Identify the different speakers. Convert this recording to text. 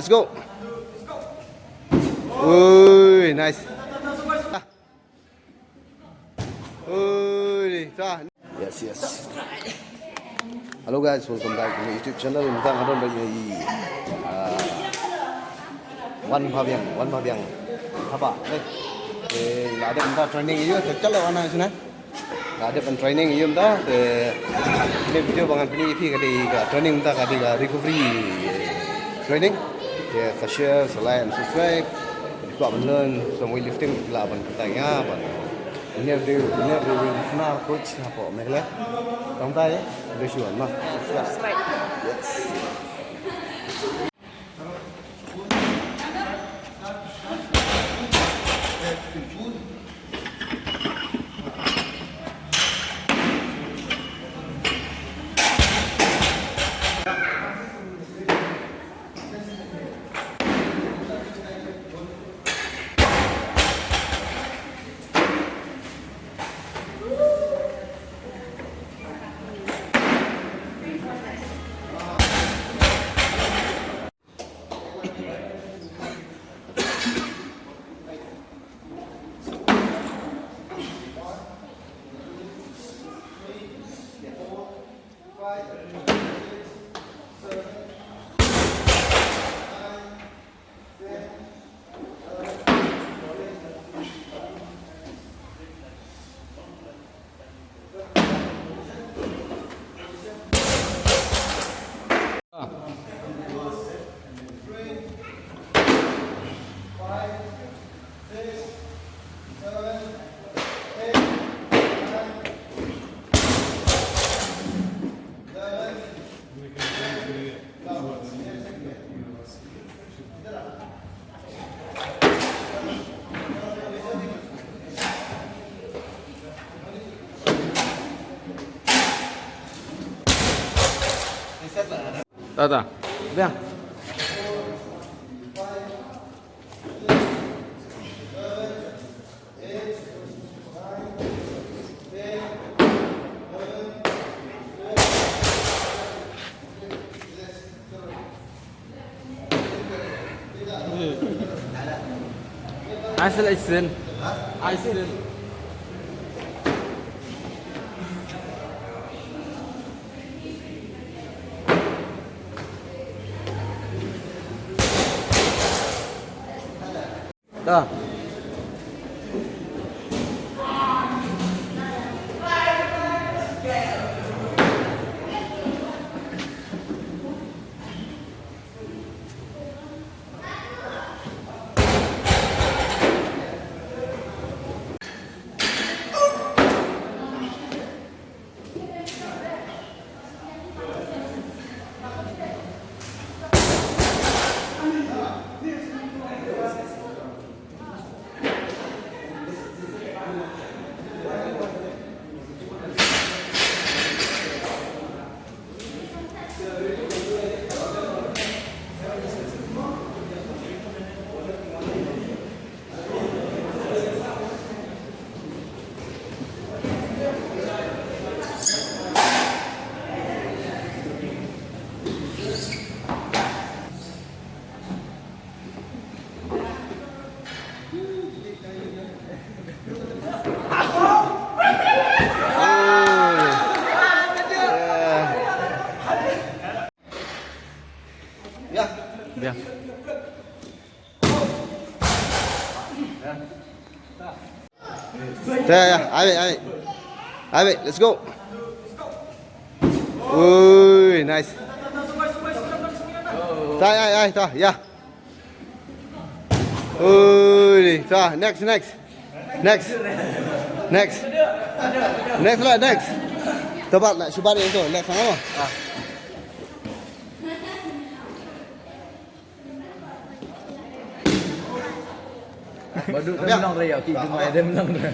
Speaker 1: let's go. Ui, nice. Ui, ra. Yes. Hello guys, welcome back to my YouTube channel. Tentang ada bagi Wan Pabyang. Apa? Ada kita training itu tercal mana sana? Ada pen training itu kita. Ini video bangan pilih training kita recovery training. For share, like and subscribe. Kita akan learn some weightlifting lah akan kita apa. Ini benar coach apa mereka? Kamu tahu ya? Besuan mah.
Speaker 2: Subscribe.
Speaker 1: Yes.
Speaker 2: Tak. Biar. Aisin. Dah. Biar.
Speaker 1: Ayo, let's go. Ui, nice. Ya. Ui, next. Tepat nak cuba itu, next sama.
Speaker 2: Baru menang dah ya. Kita ada menang dah.